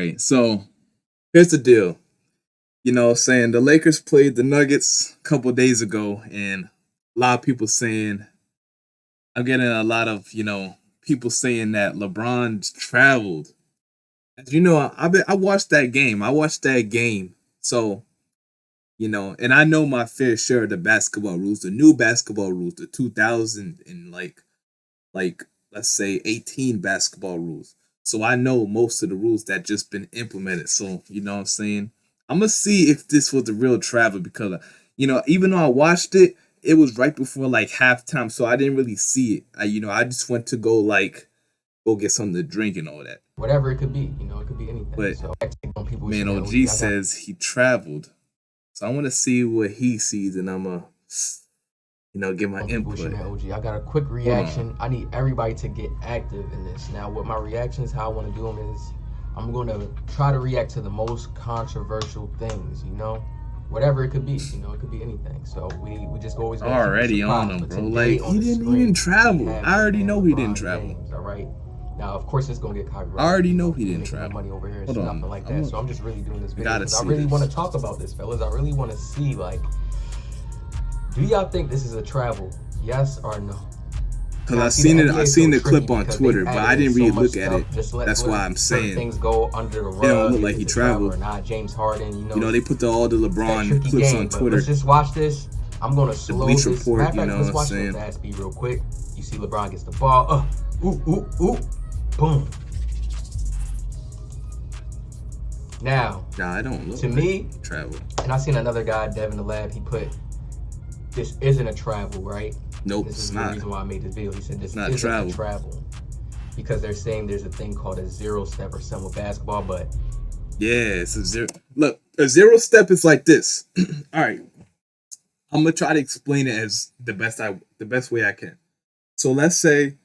right. So here's the deal. Saying the Lakers played the Nuggets a couple days ago, and a lot of people saying I'm getting a lot of people saying that LeBron traveled. As you know, I watched that game. So and I know my fair share of the basketball rules, the new basketball rules, the 2000 and like let's say 18 basketball rules. So I know most of the rules that just been implemented. So you know what I'm saying. I'm gonna see if this was the real travel because even though I watched it, it was right before like halftime, so I didn't really see it. I just went to go get something to drink and all that. Whatever it could be, it could be anything. But so people man, OG says he traveled, so I want to see what he sees, and I'm gonna get my input. OG, I got a quick reaction. I need everybody to get active in this. Now, what my reaction is, how I want to do them is, I'm gonna try to react to the most controversial things. Whatever it could be, it could be anything. So we just always already on him, bro. Like he didn't travel. I already know he didn't travel. All right. Now, of course, it's gonna get copyrighted. I already know he didn't travel. Money over here, nothing like that. So I'm just really doing this video because I really want to talk about this, fellas. I really want to see, like, do y'all think this is a travel? Yes or no? Because I seen the clip on Twitter, but I didn't really look at it. That's why I'm saying things go under the rug. It don't look like he traveled. Or not. James Harden, they put all the LeBron clips on Twitter. Let's just watch this. I'm gonna slow this. Report, let's watch the fast speed real quick. You see LeBron gets the ball. Boom. Now, I don't look to like me travel. And I seen another guy, Devin the Lab. He put, "This isn't a travel, right?" Nope, this is not. The reason why I made this video. He said this isn't a travel because they're saying there's a thing called a zero step or something with basketball, but yeah, it's a zero. Look, a zero step is like this. All right, I'm gonna try to explain it as the best way I can. So let's say,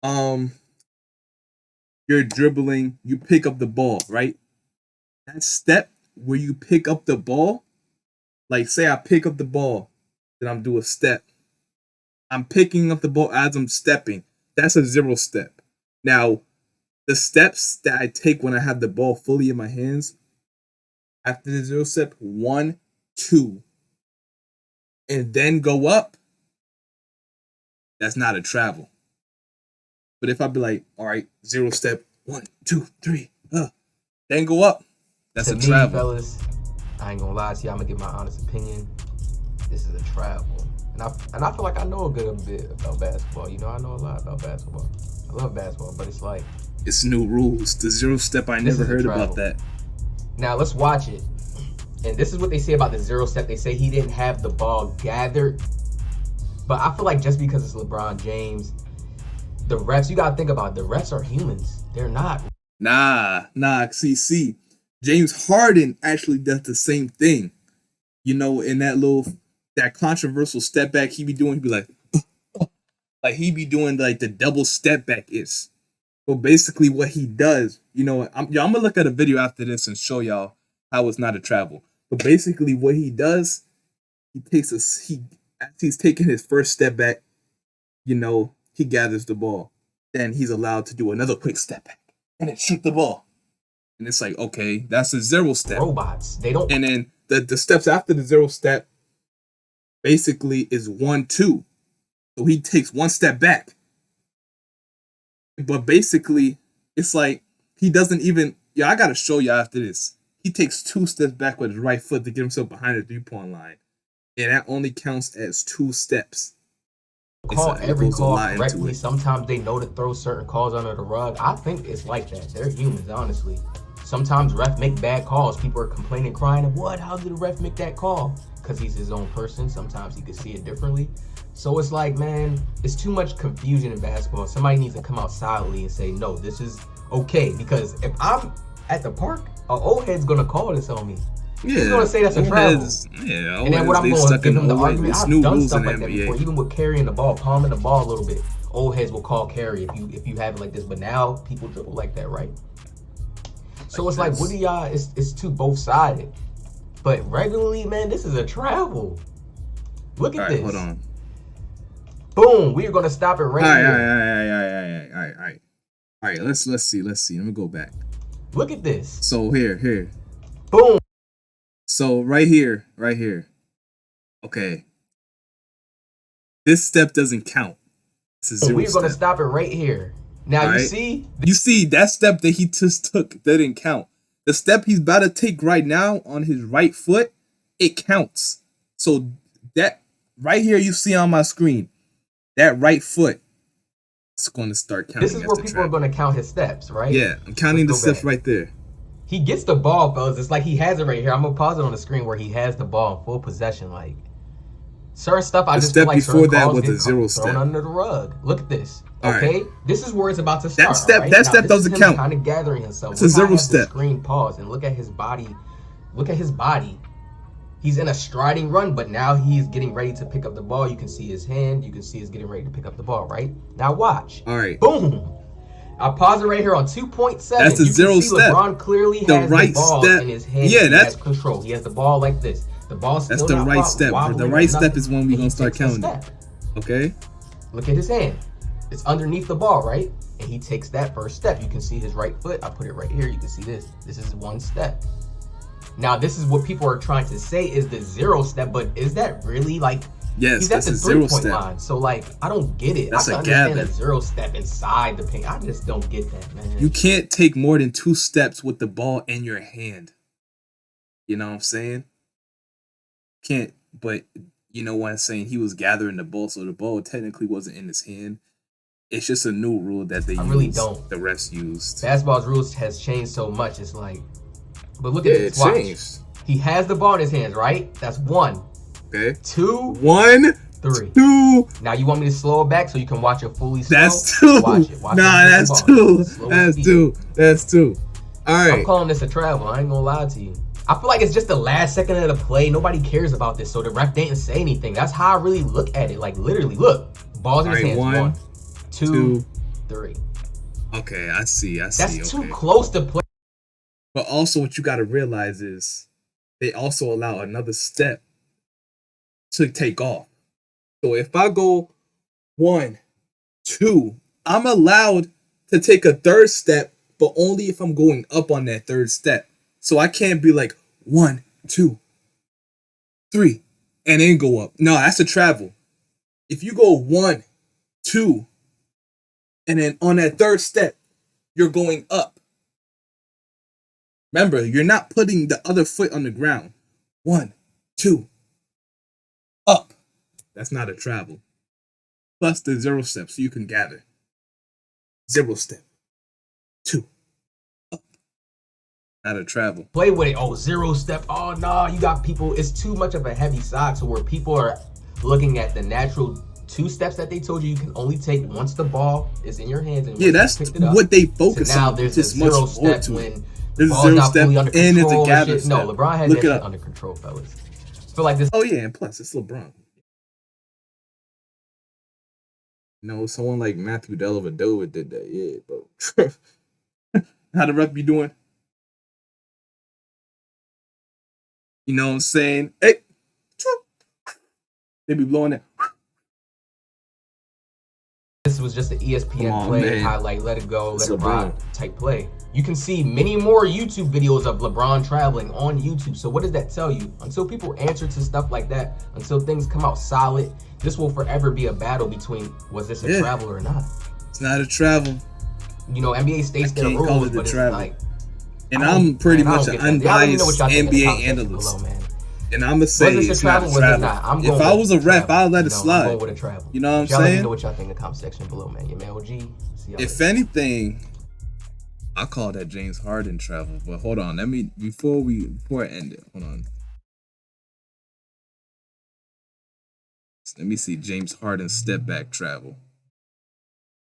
you're dribbling, you pick up the ball, right? That step where you pick up the ball, like say I pick up the ball, then I'm do a step. I'm picking up the ball as I'm stepping. That's a zero step. Now, the steps that I take when I have the ball fully in my hands, after the zero step, 1, 2, and then go up, that's not a travel. But if I be like, all right, zero step, 1, 2, 3, then go up, that's a travel. Fellas, I ain't gonna lie to you. I'm gonna give my honest opinion. This is a travel. And I feel like I know a good bit about basketball. I know a lot about basketball. I love basketball, but it's like, it's new rules. The zero step, I never heard about that. Now let's watch it. And this is what they say about the zero step. They say he didn't have the ball gathered. But I feel like just because it's LeBron James, the refs, you gotta think about it, the refs are humans. They're not. Nah. See, James Harden actually does the same thing. In that controversial step back he be doing, he be like he be doing like the double step back is. But basically what he does, I'm gonna look at a video after this and show y'all how it's not a travel. But basically what he does, as he's taking his first step back, he gathers the ball. Then he's allowed to do another quick step back and then shoot the ball. And it's like, okay, that's a zero step. Robots. They don't. And then the steps after the zero step basically is 1, 2. So he takes one step back. But basically, it's like he doesn't even. I gotta show you after this. He takes 2 steps back with his right foot to get himself behind the 3-point line. And that only counts as 2 steps. Call every call correctly. Sometimes they know to throw certain calls under the rug. I think it's like that. They're humans, honestly. Sometimes ref make bad calls. People are complaining, crying, what? How did the ref make that call? Because he's his own person. Sometimes he could see it differently. So it's like, man, it's too much confusion in basketball. Somebody needs to come out solidly and say, no, this is okay. Because if I'm at the park, an old head's going to call this on me. Yeah, he's going to say that's a travel. And then what I'm going to give him the argument, I've done stuff like that before. Even with carrying the ball, palming the ball a little bit. Old heads will call carry if you have it like this. But now people dribble like that, right? So it's like, what do y'all, it's too both-sided. But regularly, man, this is a travel. Look at this. Hold on. Boom, we're going to stop it right here. All right, let's see. Let me go back. Look at this. So here. Boom. So right here. Okay. This step doesn't count. It's a zero We're going to step. stop it right here. Now, All you right. see? You see, that step that he just took, that didn't count. The step he's about to take right now on his right foot, it counts. So that right here you see on my screen, that right foot, it's going to start counting. This is where people are going to count his steps, right? Yeah, I'm counting the steps right there. He gets the ball, fellas. It's like he has it right here. I'm going to pause it on the screen where he has the ball in full possession. Like, certain stuff, I just feel like before certain that calls was get a zero thrown step. under the rug. Look at this. All Okay, right. this is where it's about to start. That step, right? that now, step doesn't count. Kind of gathering himself. It's a zero The step. screen pause and look at his body. Look at his body. He's in a striding run, but now he's getting ready to pick up the ball. You can see his hand. You can see he's getting ready to pick up the ball. Right now, watch. All right. Boom. I'll pause it right here on 2.7. That's a zero step. LeBron clearly The has right the ball step. in his hand. Yeah, He that's has control. He has the ball like this. The ball's still That's the not right step. wobbling The or right step nothing, is when we're and gonna he start takes the counting. step. Okay. Look at his hand. It's underneath the ball, right? And he takes that first step. You can see his right foot. I put it right here. You can see this. This is one step. Now, this is what people are trying to say is the zero step, but is that really like? Yes, he's at that's the a zero 3-point step. line. So like, I don't get it. That's I a can understand gather. a zero step inside the paint. I just don't get that, man. You can't take more than 2 steps with the ball in your hand. You know what I'm saying? Can't, but you know what I'm saying? He was gathering the ball, so the ball technically wasn't in his hand. It's just a new rule that they really used. don't. The refs used. Basketball's rules has changed so much. It's like, but look at Yeah, this. it Watch. changed. He has the ball in his hands, right? That's 1. Okay. 2, 1, 3. 2. Now you want me to slow it back so you can watch it fully slow? That's 2. Watch it. Watch Nah, it. that's 2. Slow That's speed. 2. That's 2. All right. I'm calling this a travel. I ain't gonna lie to you. I feel like it's just the last second of the play. Nobody cares about this, so the ref didn't say anything. That's how I really look at it. Like literally, look, balls in his hands. 1, 2, 3. Okay, I see. That's too close to play. But also, what you got to realize is they also allow another step to take off. So if I go 1, 2, I'm allowed to take a third step, but only if I'm going up on that third step. So I can't be like 1, 2, 3, and then go up. No, that's a travel. If you go 1, 2, and then on that third step, you're going up. Remember, you're not putting the other foot on the ground. 1, 2, up. That's not a travel. Plus the 0 step, so you can gather. 0 step. 2. Up. Not a travel. Play with it. Oh, 0 step. Oh no, you got people. It's too much of a heavy sock. So where people are looking at the natural 2 steps that they told you can only take once the ball is in your hands. And yeah, that's what they focus so now on. there's Just a 0 much more step to when it. There's ball's 0 not step fully under and there's a control gather shit. step. No, LeBron had Look that it shit up. under control, fellas. I feel like this. Oh yeah, and plus it's LeBron. No, someone like Matthew Dellavedova did that. Yeah, bro. How the ref be doing? You know what I'm saying? Hey, they be blowing it. This was just an ESPN play, man. highlight, let it go, let It's it ride LeBron. type play. You can see many more YouTube videos of LeBron traveling on YouTube. So what does that tell you? Until people answer to stuff like that, until things come out solid, this will forever be a battle between was this a travel or not. It's not a travel. You know, NBA states their can't call rules, it a but it's travel. like, And I'm pretty much an unbiased NBA analyst. analyst. And I'm going to say Was this it's a not a travel? Was it travel. not? I'm If going I with was a ref, travel. I'd let it I'm slide. going with a travel. You know what I'm Y'all let me saying? know what y'all think in the comment section below, man. Your man OG. See y'all If later. anything, I call that James Harden travel. But hold on, before I end it, hold on. Let me see James Harden step back travel.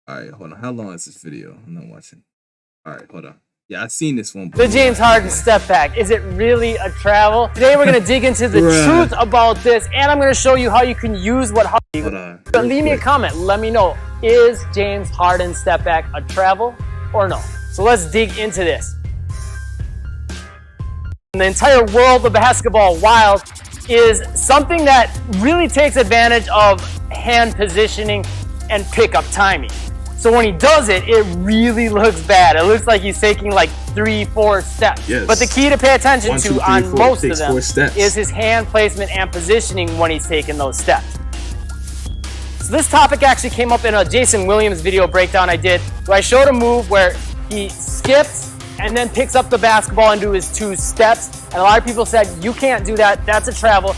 All right, hold on. How long is this video? I'm not watching. All right, hold on. Yeah, I've seen this one before. The James Harden step back. Is it really a travel? Today we're going to dig into the truth about this, and I'm going to show you how you can use what Hold on. Leave me a comment. Let me know. Is James Harden step back a travel or no? So let's dig into this. The entire world of basketball wild is something that really takes advantage of hand positioning and pickup timing. So when he does it, it really looks bad. It looks like he's taking like 3-4 steps. Yes. But the key to pay attention 1, 2, to 3, on 4, most of takes them 4 steps. is his hand placement and positioning when he's taking those steps. So this topic actually came up in a Jason Williams video breakdown I did, where I showed a move where he skips and then picks up the basketball and do his 2 steps. And a lot of people said, you can't do that, that's a travel.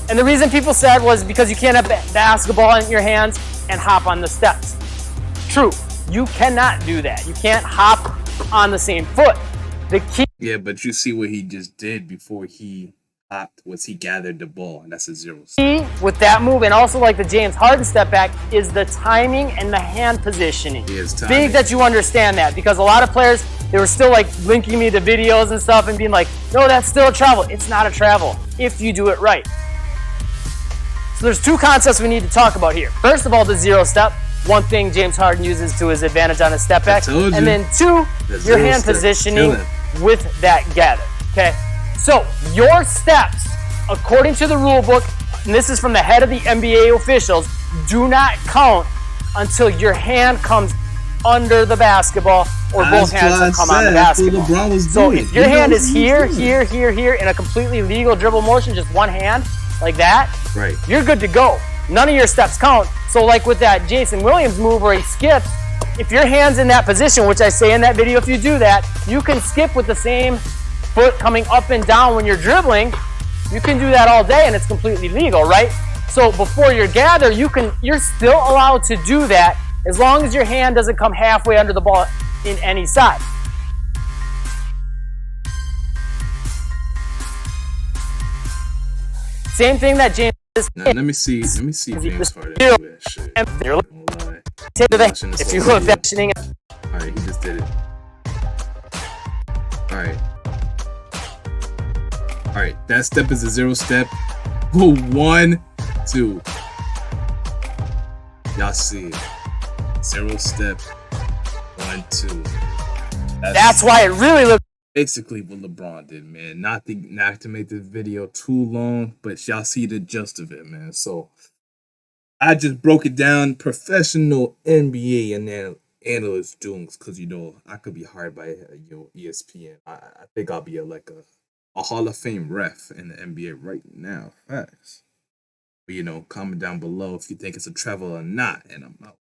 And the reason people said was because you can't have the basketball in your hands and hop on the steps. True, you cannot do that. You can't hop on the same foot. The key. Yeah, but you see what he just did before he hopped was he gathered the ball, and that's a 0 step. Key with that move, and also like the James Harden step back, is the timing and the hand positioning. Big that you understand that, because a lot of players, they were still like linking me to videos and stuff and being like, no, that's still a travel. It's not a travel if you do it right. So there's 2 concepts we need to talk about here. First of all, the 0 step. One thing James Harden uses to his advantage on his step back. And then 2, your hand positioning with that gather. Okay? So your steps, according to the rule book, and this is from the head of the NBA officials, do not count until your hand comes under the basketball or both hands come on the basketball. So if your hand is here, here, here, here in a completely legal dribble motion, just one hand, like that, right, you're good to go. None of your steps count. So like with that Jason Williams move where he skips, if your hand's in that position, which I say in that video, if you do that, you can skip with the same foot coming up and down when you're dribbling. You can do that all day and it's completely legal, right? So before your gather, you're still allowed to do that as long as your hand doesn't come halfway under the ball in any side. Same thing that James. Now, let me see James Harden do that shit. If you look at that, alright, he just did it. Alright, that step is a 0 step. 1, 2. Y'all see it. 0 step. 1, 2. That's why it really looks. Basically what LeBron did, man. Not to make this video too long, but y'all see the gist of it, man. So I just broke it down. Professional NBA and analyst doings, because I could be hired by ESPN. I think I'll be a Hall of Fame ref in the NBA right now. Facts. But comment down below if you think it's a travel or not, and I'm out.